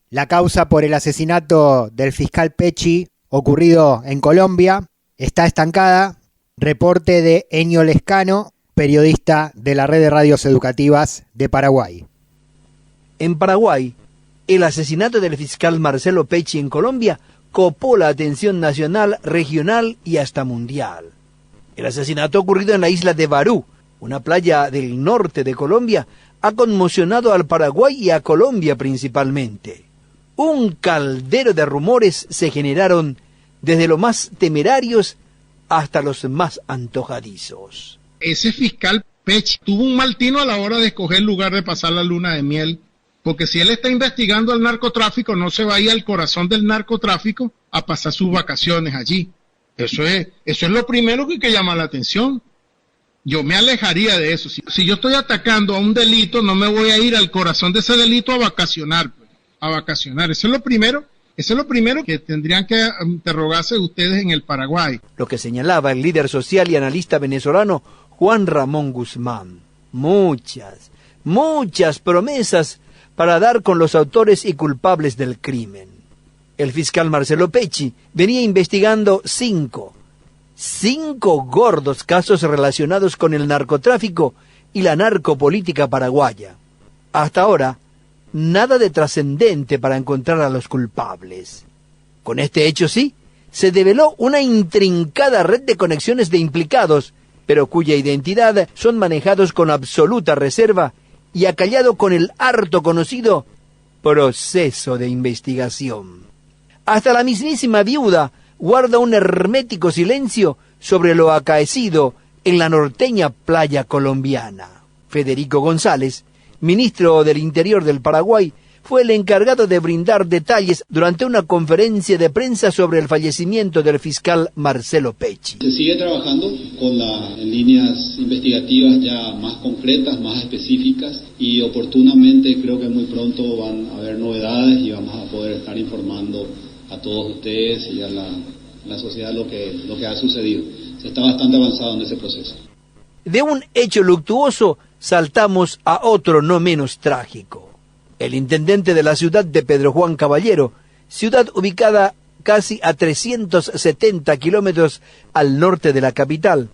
La causa por el asesinato del fiscal Pecci ocurrido en Colombia está estancada. Reporte de Eño Lescano, periodista de la red de radios educativas de Paraguay. En Paraguay, el asesinato del fiscal Marcelo Pecci en Colombia copó la atención nacional, regional y hasta mundial. El asesinato ocurrido en la isla de Barú, una playa del norte de Colombia, ha conmocionado al Paraguay y a Colombia principalmente. Un caldero de rumores se generaron desde los más temerarios hasta los más antojadizos. Ese fiscal Pech tuvo un mal tino a la hora de escoger el lugar de pasar la luna de miel, porque si él está investigando al narcotráfico, no se va a ir al corazón del narcotráfico a pasar sus vacaciones allí. Eso es lo primero que hay que llamar la atención. Yo me alejaría de eso. Si yo estoy atacando a un delito, no me voy a ir al corazón de ese delito a vacacionar. Eso es lo primero que tendrían que interrogarse ustedes en el Paraguay. Lo que señalaba el líder social y analista venezolano Juan Ramón Guzmán. Muchas promesas para dar con los autores y culpables del crimen. El fiscal Marcelo Pecci venía investigando cinco gordos casos relacionados con el narcotráfico y la narcopolítica paraguaya. Hasta ahora, nada de trascendente para encontrar a los culpables. Con este hecho sí, se develó una intrincada red de conexiones de implicados, pero cuya identidad son manejados con absoluta reserva y acallado con el harto conocido proceso de investigación. Hasta la mismísima viuda guarda un hermético silencio sobre lo acaecido en la norteña playa colombiana. Federico González, ministro del Interior del Paraguay, fue el encargado de brindar detalles durante una conferencia de prensa sobre el fallecimiento del fiscal Marcelo Pecci. Se sigue trabajando con en líneas investigativas ya más concretas, más específicas, y oportunamente creo que muy pronto van a haber novedades y vamos a poder estar informando a todos ustedes y a la sociedad lo que ha sucedido. Se está bastante avanzado en ese proceso. De un hecho luctuoso saltamos a otro no menos trágico. El intendente de la ciudad de Pedro Juan Caballero, ciudad ubicada casi a 370 kilómetros al norte de la capital,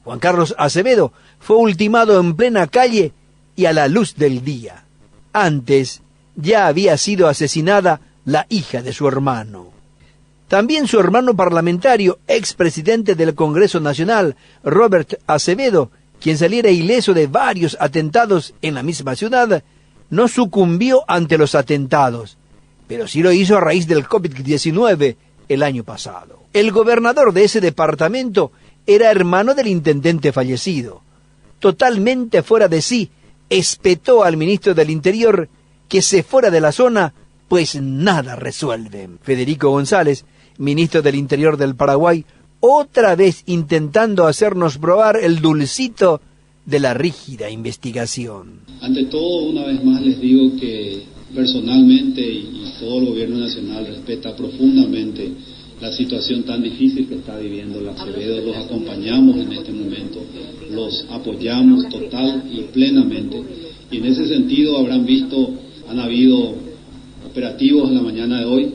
Juan Carlos Acevedo, fue ultimado en plena calle y a la luz del día. Antes ya había sido asesinada la hija de su hermano. También su hermano parlamentario, expresidente del Congreso Nacional, Robert Acevedo, quien saliera ileso de varios atentados en la misma ciudad, no sucumbió ante los atentados, pero sí lo hizo a raíz del COVID-19 el año pasado. El gobernador de ese departamento era hermano del intendente fallecido. Totalmente fuera de sí, espetó al ministro del Interior que se fuera de la zona, pues nada resuelve. Federico González, ministro del Interior del Paraguay, otra vez intentando hacernos probar el dulcito de la rígida investigación. Ante todo, una vez más les digo que personalmente y todo el gobierno nacional respeta profundamente la situación tan difícil que está viviendo la Acevedo. Los acompañamos en este momento, los apoyamos total y plenamente, y en ese sentido habrán visto, han habido operativos en la mañana de hoy,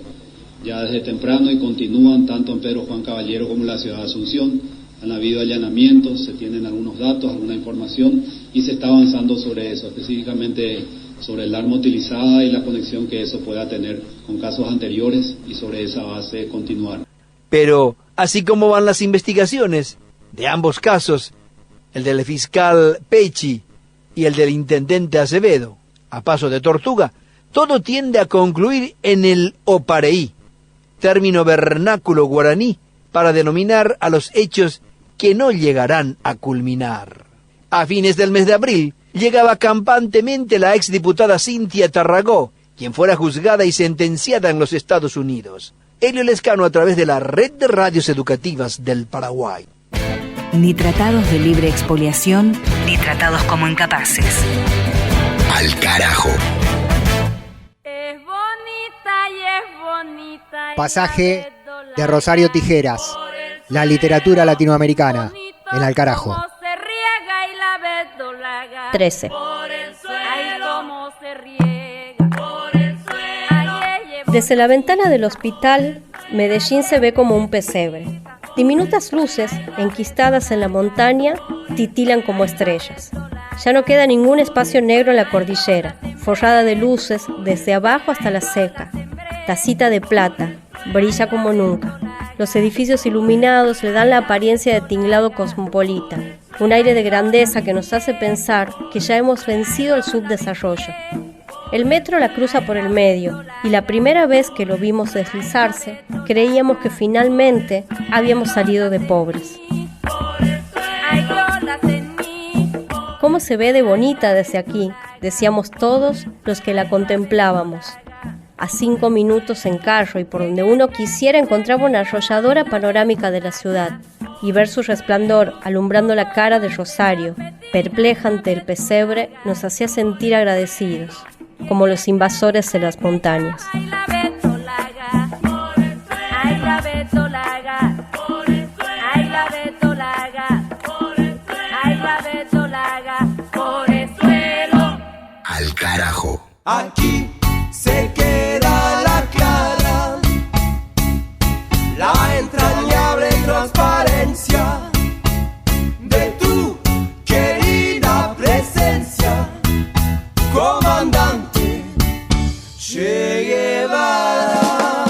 ya desde temprano, y continúan tanto en Pedro Juan Caballero como en la ciudad de Asunción. Han habido allanamientos, se tienen algunos datos, alguna información, y se está avanzando sobre eso, específicamente sobre el arma utilizada y la conexión que eso pueda tener con casos anteriores, y sobre esa base continuar. Pero, así como van las investigaciones de ambos casos, el del fiscal Pecci y el del intendente Acevedo, a paso de tortuga, todo tiende a concluir en el opareí, término vernáculo guaraní para denominar a los hechos que no llegarán a culminar. A fines del mes de abril, llegaba campantemente la exdiputada Cintia Tarragó, quien fuera juzgada y sentenciada en los Estados Unidos. Elio Lescano a través de la Red de Radios Educativas del Paraguay. Ni tratados de libre expoliación, ni tratados como incapaces. Al carajo. Pasaje de Rosario Tijeras, la literatura latinoamericana, en Al carajo. 13. Desde la ventana del hospital, Medellín se ve como un pesebre. Diminutas luces, enquistadas en la montaña, titilan como estrellas. Ya no queda ningún espacio negro en la cordillera, forrada de luces desde abajo hasta la ceja. Tacita de plata, brilla como nunca. Los edificios iluminados le dan la apariencia de tinglado cosmopolita, un aire de grandeza que nos hace pensar que ya hemos vencido el subdesarrollo. El metro la cruza por el medio y la primera vez que lo vimos deslizarse, creíamos que finalmente habíamos salido de pobres. ¿Cómo se ve de bonita desde aquí?, decíamos todos los que la contemplábamos. A 5 minutos en carro y por donde uno quisiera encontraba una arrolladora panorámica de la ciudad y ver su resplandor alumbrando la cara de Rosario, perpleja ante el pesebre, nos hacía sentir agradecidos, como los invasores de las montañas. Al carajo. Aquí se queda la clara, la entrañable transparencia de tu querida presencia, comandante Che Guevara.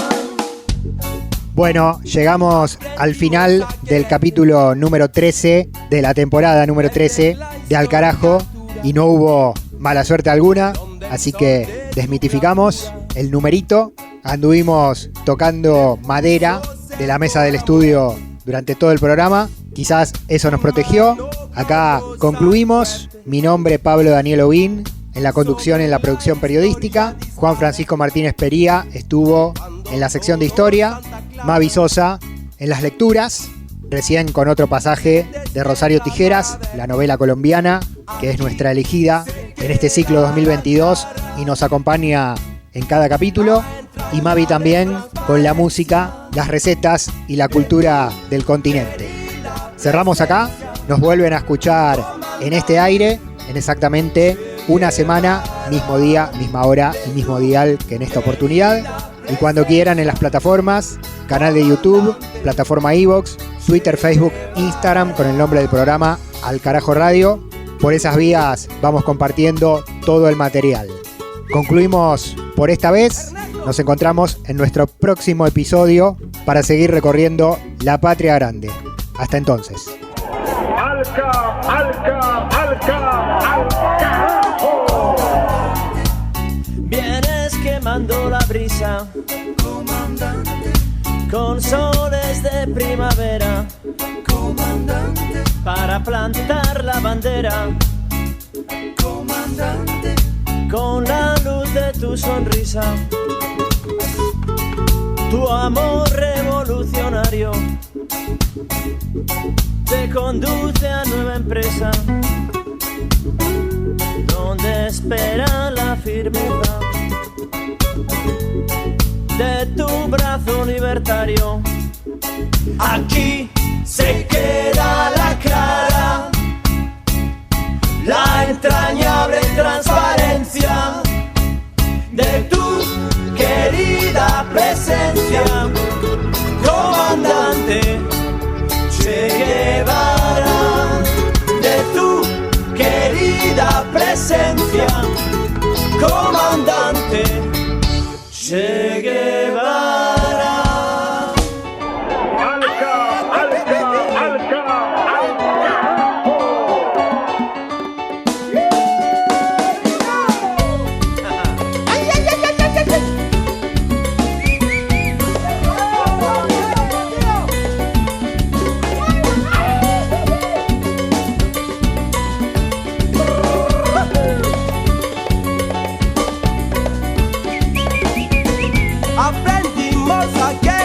Bueno, llegamos al final del capítulo número 13 de la temporada número 13 de Al Carajo y no hubo mala suerte alguna, así que desmitificamos el numerito. Anduvimos tocando madera de la mesa del estudio durante todo el programa. Quizás eso nos protegió. Acá concluimos. Mi nombre, Pablo Daniel Ovín, en la conducción, en la producción periodística. Juan Francisco Martínez Pería estuvo en la sección de historia. Mavi Sosa en las lecturas. Recién con otro pasaje de Rosario Tijeras, la novela colombiana, que es nuestra elegida en este ciclo 2022 y nos acompaña en cada capítulo. Y Mavi también con la música, las recetas y la cultura del continente. Cerramos acá, nos vuelven a escuchar en este aire en exactamente una semana, mismo día, misma hora y mismo dial que en esta oportunidad. Y cuando quieran en las plataformas, canal de YouTube, plataforma iVoox, Twitter, Facebook, Instagram con el nombre del programa Al Carajo Radio. Por esas vías vamos compartiendo todo el material. Concluimos por esta vez. Nos encontramos en nuestro próximo episodio para seguir recorriendo la patria grande. Hasta entonces. Alca, alca, alca, alca, carajo. Vienes quemando la brisa, comandante, con soles de primavera, comandante, para plantar la bandera, comandante, con la luz de tu sonrisa, tu amor revolucionario te conduce a nueva empresa, donde espera la firmeza de tu brazo libertario. Aquí se queda la clara, la entrañable transparencia de tu querida presencia, comandante Che Guevara, de tu querida presencia, comandante Che Guevara. Aprendimos a que